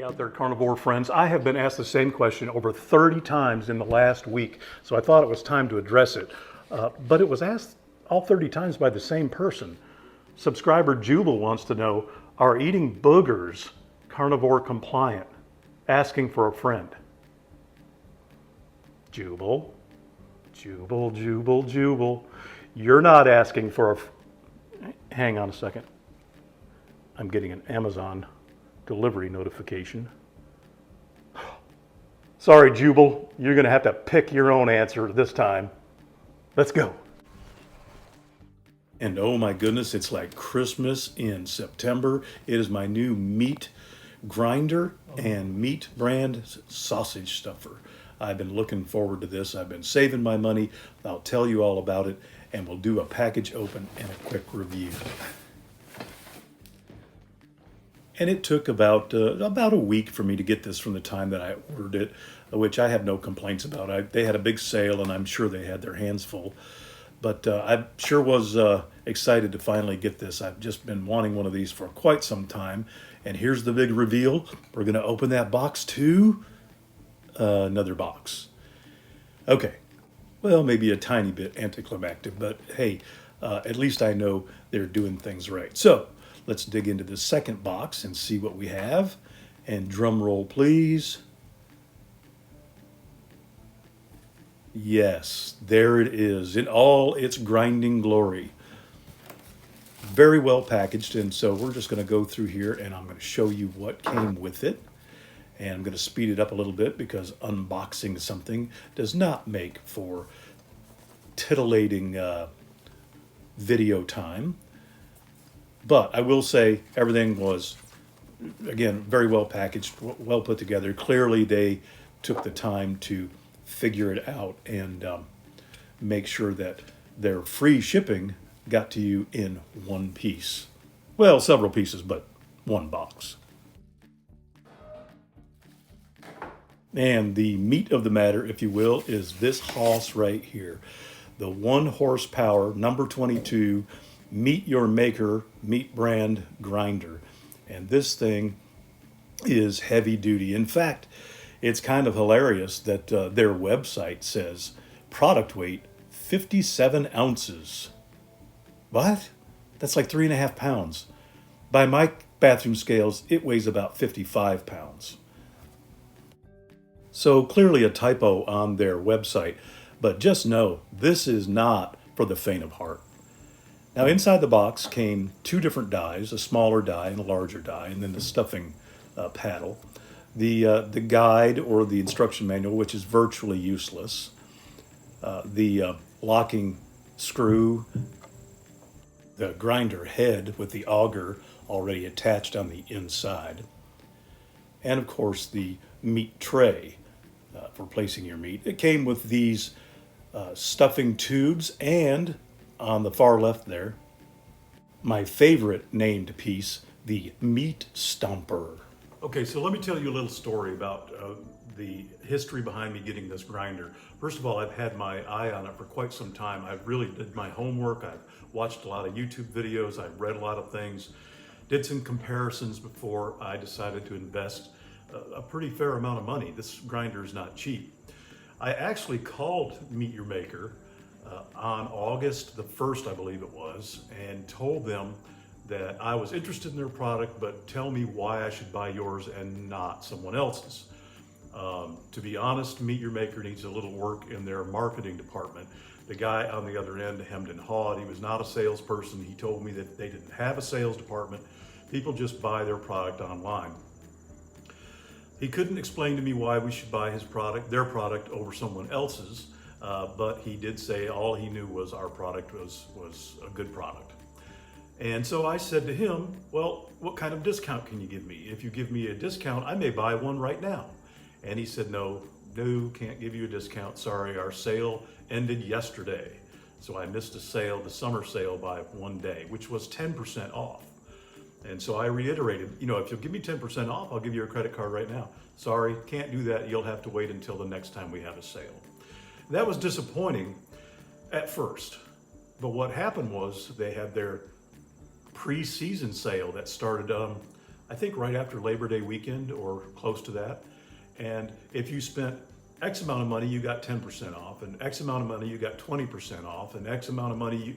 out there, carnivore friends. I have been asked the same question over 30 times in the last week, so I thought it was time to address it. But it was asked all 30 times by the same person. Subscriber Jubal wants to know, are eating boogers carnivore compliant? Asking for a friend. Jubal, Jubal, Jubal, Jubal. You're not asking for a... Hang on a second. I'm getting an Amazon delivery notification. Sorry, Jubal, you're gonna have to pick your own answer this time. Let's go. And oh my goodness, it's like Christmas in September. It is my new meat grinder and meat brand sausage stuffer. I've been looking forward to this. I've been saving my money. I'll tell you all about it, and we'll do a package open and a quick review. And it took about a week for me to get this from the time that I ordered it, which I have no complaints about. They had a big sale, and I'm sure they had their hands full. But I sure was excited to finally get this. I've just been wanting one of these for quite some time. And here's the big reveal. We're going to open that box to another box. Okay, well, maybe a tiny bit anticlimactic, but hey, at least I know they're doing things right. So let's dig into the second box and see what we have. And drum roll, please. Yes, there it is in all its grinding glory. Very well packaged, and so we're just going to go through here and I'm going to show you what came with it. And I'm going to speed it up a little bit because unboxing something does not make for titillating video time. But I will say everything was, again, very well packaged, well put together. Clearly they took the time to figure it out and make sure that their free shipping got to you in one piece. Well, several pieces, but one box. And the meat of the matter, if you will, is this hoss right here. The 1 horsepower, number 22, Meat Your Maker meat brand grinder. And this thing is heavy duty. In fact, it's kind of hilarious that their website says product weight 57 ounces. What? That's like 3.5 pounds. By my bathroom scales, it weighs about 55 pounds. So clearly a typo on their website, but just know this is not for the faint of heart. Now inside the box came 2 different dies, a smaller die and a larger die, and then the stuffing paddle. The guide or the instruction manual, which is virtually useless. The locking screw, the grinder head with the auger already attached on the inside. And of course the meat tray for placing your meat. It came with these stuffing tubes, and on the far left there, my favorite named piece, the meat stomper. Okay, so let me tell you a little story about the history behind me getting this grinder. First of all, I've had my eye on it for quite some time. I've really did my homework. I've watched a lot of YouTube videos. I've read a lot of things, did some comparisons before I decided to invest a pretty fair amount of money. This grinder is not cheap. I actually called Meat Your Maker on August the 1st, I believe it was, and told them that I was interested in their product, but tell me why I should buy yours and not someone else's. To be honest, Meat Your Maker needs a little work in their marketing department. The guy on the other end hemmed and hawed. He was not a salesperson. He told me that they didn't have a sales department. People just buy their product online. He couldn't explain to me why we should buy their product over someone else's, but he did say all he knew was our product was a good product. And so I said to him, well, what kind of discount can you give me? If you give me a discount, I may buy one right now. And he said, no, can't give you a discount. Sorry, our sale ended yesterday. So I missed a sale, the summer sale, by 1 day, which was 10% off. And so I reiterated, if you'll give me 10% off, I'll give you a credit card right now. Sorry, can't do that. You'll have to wait until the next time we have a sale. That was disappointing at first. But what happened was they had their pre-season sale that started I think right after Labor Day weekend or close to that. And if you spent X amount of money, you got 10% off, and X amount of money, you got 20% off, and X amount of money,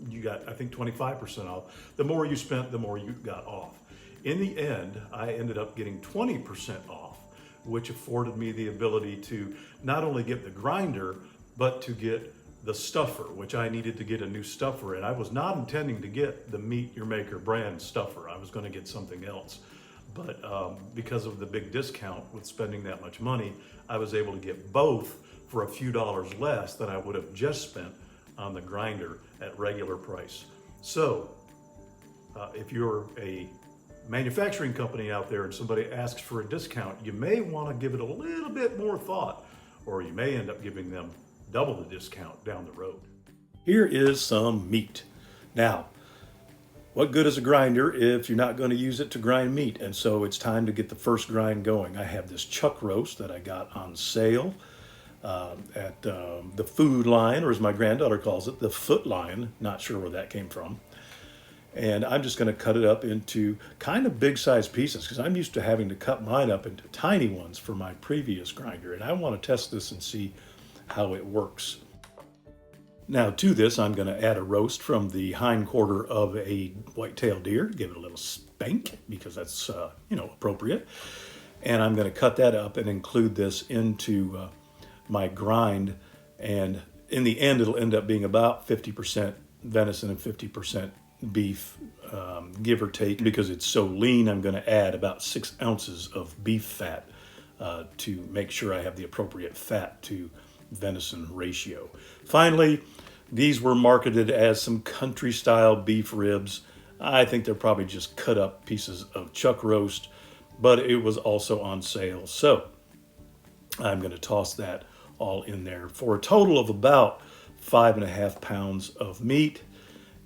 you got, I think, 25% off. The more you spent, the more you got off. In the end, I ended up getting 20% off, which afforded me the ability to not only get the grinder, but to get the stuffer, which I needed to get a new stuffer. And I was not intending to get the Meat Your Maker brand stuffer. I was going to get something else. But because of the big discount with spending that much money, I was able to get both for a few dollars less than I would have just spent on the grinder at regular price. So if you're a manufacturing company out there and somebody asks for a discount, you may want to give it a little bit more thought, or you may end up giving them double the discount down the road. Here is some meat. Now, what good is a grinder if you're not going to use it to grind meat? And so it's time to get the first grind going. I have this chuck roast that I got on sale at the Food Line, or as my granddaughter calls it, the Foot Line. Not sure where that came from. And I'm just going to cut it up into kind of big size pieces because I'm used to having to cut mine up into tiny ones for my previous grinder. And I want to test this and see how it works. Now to this, I'm going to add a roast from the hind quarter of a white-tailed deer, give it a little spank because that's, appropriate. And I'm going to cut that up and include this into my grind. And in the end, it'll end up being about 50% venison and 50% beef, give or take. Because it's so lean, I'm going to add about 6 ounces of beef fat to make sure I have the appropriate fat to venison ratio. Finally, these were marketed as some country style beef ribs. I think they're probably just cut up pieces of chuck roast, but it was also on sale. So I'm going to toss that all in there for a total of about 5.5 pounds of meat.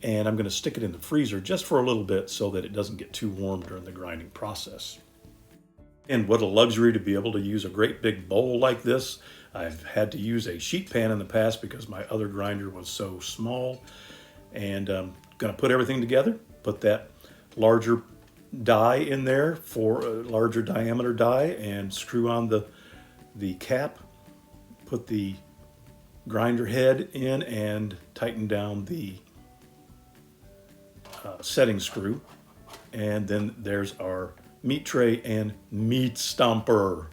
And I'm going to stick it in the freezer just for a little bit so that it doesn't get too warm during the grinding process. And what a luxury to be able to use a great big bowl like this. I've had to use a sheet pan in the past because my other grinder was so small. And I'm going to put everything together, put that larger die in there for a larger diameter die, and screw on the cap, put the grinder head in, and tighten down the setting screw. And then there's our meat tray and meat stomper.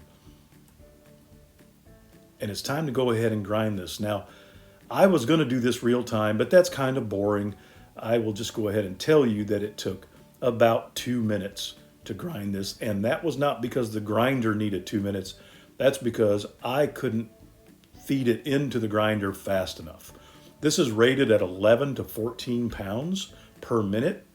And it's time to go ahead and grind this. Now, I was going to do this real time, but that's kind of boring. I will just go ahead and tell you that it took about 2 minutes to grind this. And that was not because the grinder needed 2 minutes. That's because I couldn't feed it into the grinder fast enough. This is rated at 11 to 14 pounds per minute.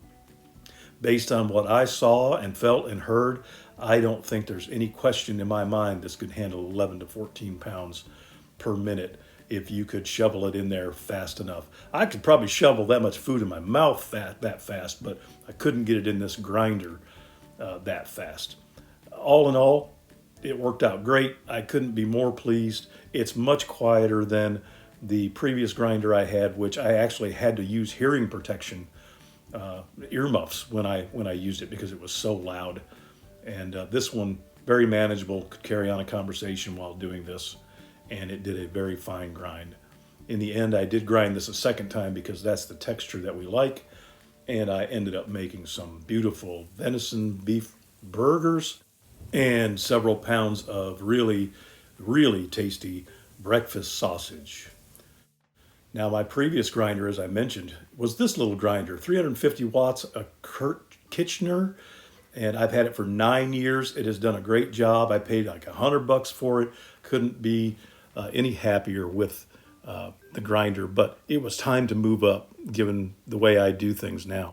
Based on what I saw and felt and heard, I don't think there's any question in my mind this could handle 11 to 14 pounds per minute if you could shovel it in there fast enough. I could probably shovel that much food in my mouth that fast, but I couldn't get it in this grinder that fast. All in all, it worked out great. I couldn't be more pleased. It's much quieter than the previous grinder I had, which I actually had to use hearing protection earmuffs when I used it because it was so loud. And this one, very manageable, could carry on a conversation while doing this, and it did a very fine grind. In the end, I did grind this a second time because that's the texture that we like, and I ended up making some beautiful venison beef burgers and several pounds of really, really tasty breakfast sausage. Now, my previous grinder, as I mentioned, was this little grinder, 350 watts, a Kurt Kitchener, and I've had it for 9 years. It has done a great job. I paid like $100 for it. Couldn't be any happier with the grinder, but it was time to move up given the way I do things now.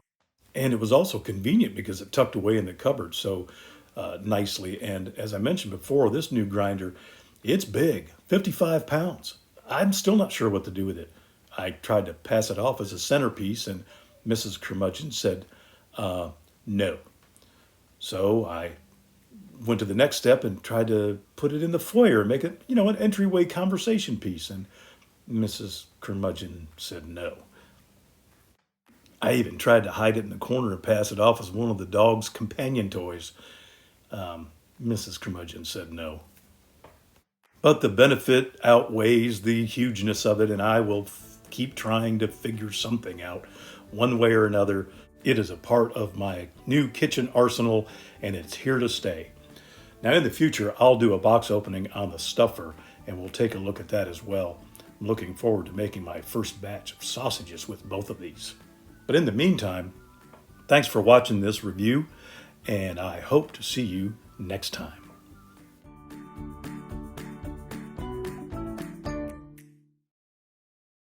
And it was also convenient because it tucked away in the cupboard so nicely. And as I mentioned before, this new grinder, it's big, 55 pounds. I'm still not sure what to do with it. I tried to pass it off as a centerpiece, and Mrs. Curmudgeon said, no. So I went to the next step and tried to put it in the foyer and make it, an entryway conversation piece. And Mrs. Curmudgeon said no. I even tried to hide it in the corner and pass it off as one of the dog's companion toys. Mrs. Curmudgeon said no. But the benefit outweighs the hugeness of it, and I will keep trying to figure something out one way or another. It is a part of my new kitchen arsenal, and it's here to stay. Now, in the future, I'll do a box opening on the stuffer, and we'll take a look at that as well. I'm looking forward to making my first batch of sausages with both of these. But in the meantime, thanks for watching this review, and I hope to see you next time.